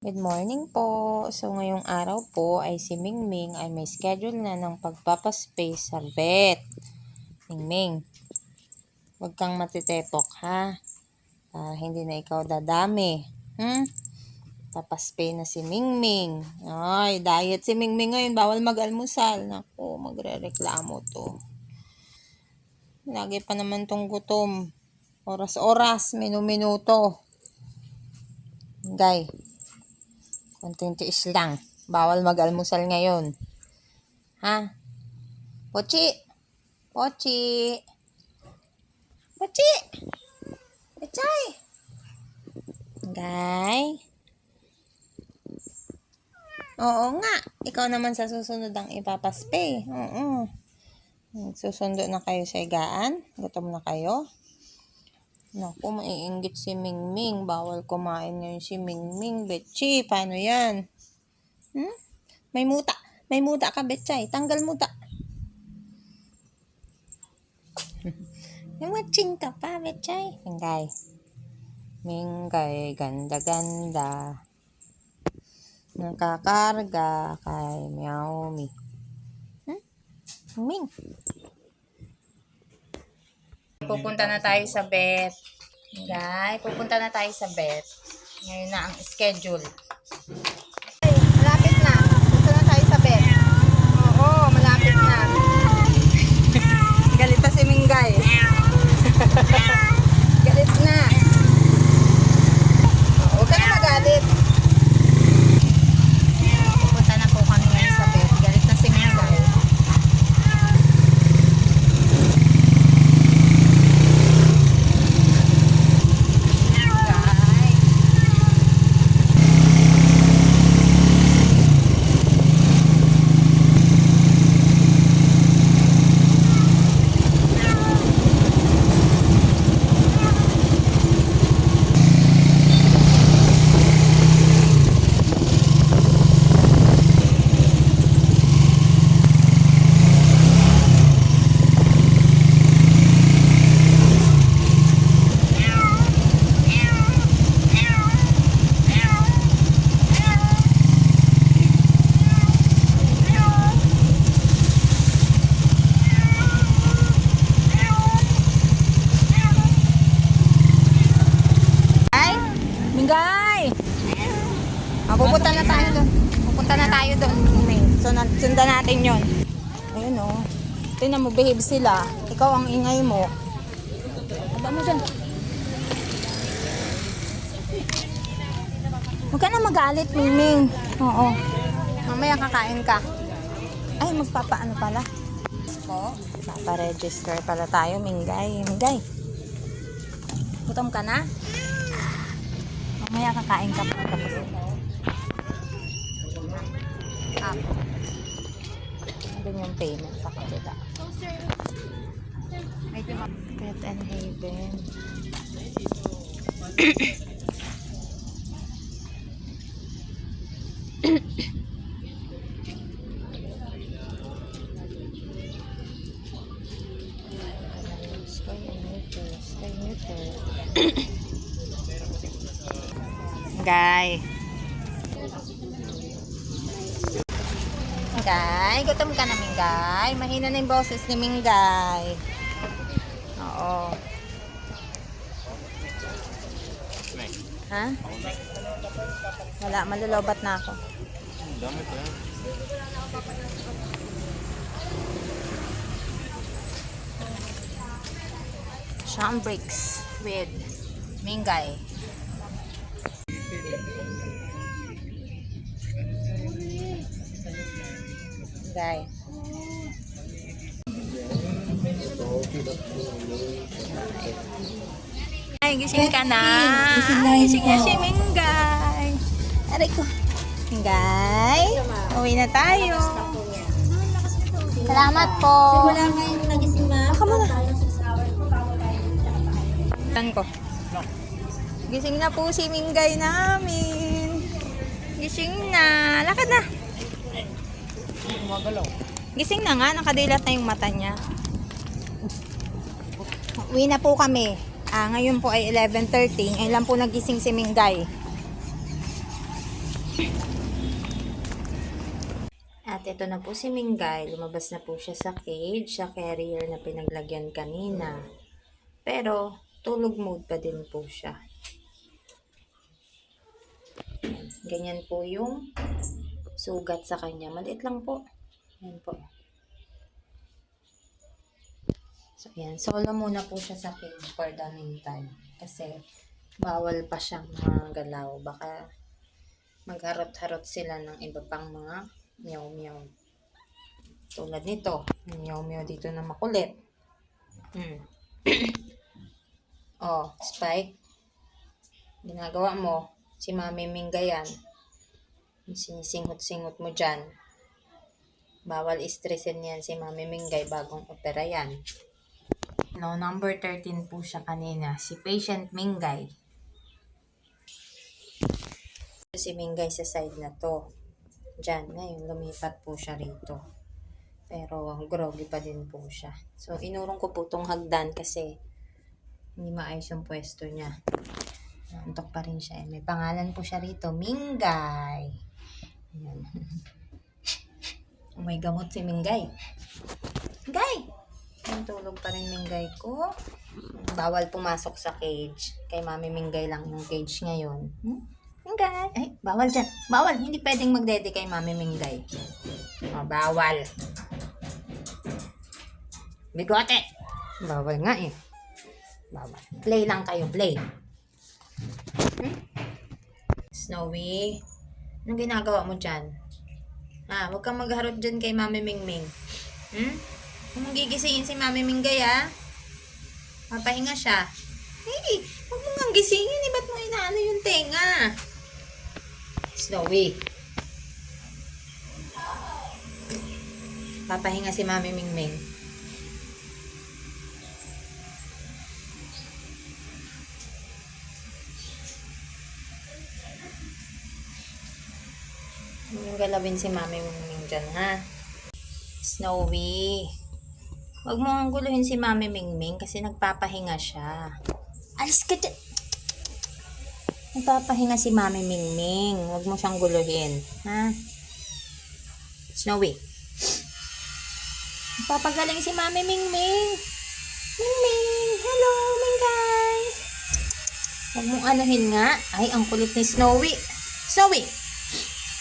Good morning po. So, ngayong araw po ay si Mingming ay may schedule na ng pagpapaspace sa vet. Mingming, huwag kang matitepok ha. Para hindi na ikaw dadami. Papaspay na si Mingming. Ay, diet si Mingming ngayon. Bawal mag-almusal. Naku, magre-reklamo to. Lagi pa naman tong gutom. Oras-oras, minu-minuto. Gay. Konting tiis lang. Bawal mag-almusal ngayon. Ha? Pochi! Pochi! Pochi! Pechay! Gay? Oo nga. Ikaw naman sa susunod ang ipapaspe. Oo. Susundo na kayo sa higaan? Gutom na kayo? Naku, maiinggit si Mingming. Bawal kumain ngayon si Mingming. Betchi, paano yan? May muta. May muta ka, Betchay. Tanggal muta. May matching ka pa, Betchay. Mingay. Mingay, ganda-ganda. Nakakarga kay Meowmi. Ming. Pupunta na tayo sa vet. Guys, pupunta na tayo sa vet. Ngayon na ang schedule. Ay, malapit na. Punta na tayo sa vet. Oo, malapit na. Galit na si Mingay. Galit na. Huwag ka na magalit. Pupunta na po kami ngayon sa vet. Galit na si Mingay. Mingay! Pupunta na tayo doon. Pupunta na tayo doon. Sundan natin yon. Ayun o. Tingnan mo, behave sila. Ikaw ang ingay mo. Ada mo dyan. Huwag ka na magalit, Mingming. Oo. Mamaya kakain ka. Ay, magpapaano pala. Po. Paparegister pala tayo, Mingay. Mingay. Gutom ka na? Mamaya kakain ka pa tapos. Doon yung payment sa kabila. Pet and Haven. Guy. Mingay, gutom ka na, Mingay. Mahina na yung boses ni Mingay. Oo. Ha? Wala, malulobat na ako. Dami pa yan. Shambricks with Mingay. Guy. Ay, gising ka na. Gising na si Mingay. Aray ko. Mingay, uwi na tayo. Salamat po. Wala ngayon nagising ma. Baka mo na. Tan ko. Gising na po si Mingay namin. Gising na. Lakad na. Gising na nga. Nakadilat na yung mata niya. Uwi na po kami. Ngayon po ay 11:30. Ngayon lang po nagising si Mingay. At ito na po si Mingay. Lumabas na po siya sa cage, sa carrier na pinaglagyan kanina. Pero, tulog mode pa din po siya. Ganyan po yung sugat sa kanya. Maliit lang po. Yan po. So, yan. Solo muna po siya sa cage for the meantime. Kasi, bawal pa siyang magalaw. Baka magharot-harot sila ng iba pang mga meow-meow. Tulad nito. Meow-meow dito na makulit. Oh, Spike. Ginagawa mo. Si Mami Mingga yan. Sinisinghot-singhot mo dyan. Bawal stressin yan si Mami Mingay bagong opera yan. No, number 13 po siya kanina. Si Patient Mingay. Si Mingay sa side na to. Diyan, ngayon lumipat po siya rito. Pero groggy pa din po siya. So, inurong ko po tong hagdan kasi hindi maayos yung pwesto niya. Antok pa rin siya. May pangalan po siya rito, Mingay. Ayan. May gamot si Mingay. Mingay! Ang tulog pa rin Mingay ko. Bawal pumasok sa cage. Kay Mami Mingay lang yung cage ngayon. Mingay! Ay, bawal dyan. Bawal. Hindi pwedeng magdede kay Mami Mingay. Oh, bawal. Bigote! Bawal nga eh. Bawal. Play lang kayo. Play. Snowy, anong ginagawa mo dyan? Huwag kang magharot dyan kay Mami Mingming. Kung mong gigisingin si Mami Mingay, papahinga siya. Hey, huwag mo nga gisingin. Ba't mo inaano yung tenga? Snowy. Papahinga si Mami Mingming. Yung galawin si Mami Mingming dyan, ha? Snowy. Huwag mo ang guluhin si Mami Mingming kasi nagpapahinga siya. Alis ka dyan. Nagpapahinga si Mami Mingming. Huwag mo siyang guluhin, ha? Snowy. Nagpapagaling si Mami Mingming. Mingming. Hello, Mingay. Huwag mong anuhin nga. Ay, ang kulit ni Snowy. Snowy.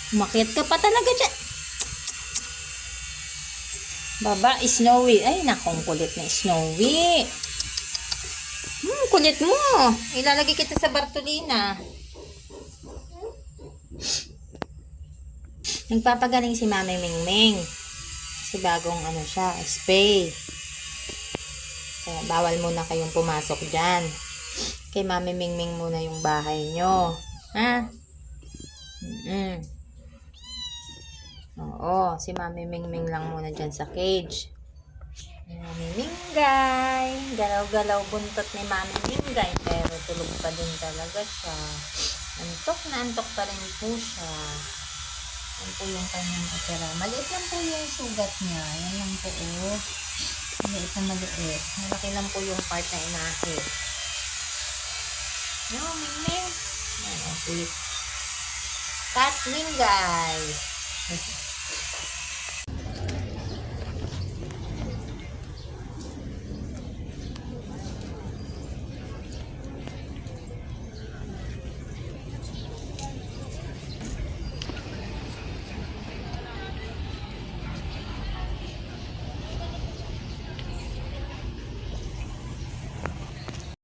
Umakyat ka pa talaga dyan. Baba, Snowy. Ay, nakong kulit na Snowy. Kulit mo. Ilalagay kita sa Bartolina. Nagpapagaling si Mami Mingming. Kasi bagong ano siya, spay. Kaya bawal muna kayong pumasok dyan. Kay Mami Mingming muna yung bahay nyo. Ha? Oo, si Mami Mingming lang muna dyan sa cage. Mami Mingay. Galaw-galaw buntot ni Mami Mingay. Pero tulog pa din talaga siya. Antok na antok pa rin po siya. Yan po yung kanyang opera. Maliit lang po yung sugat niya. Yan lang po maliit na maliit. Malaki lang po yung part na inahit. Yo, Mingming. Yan, okay. Cat Mingay.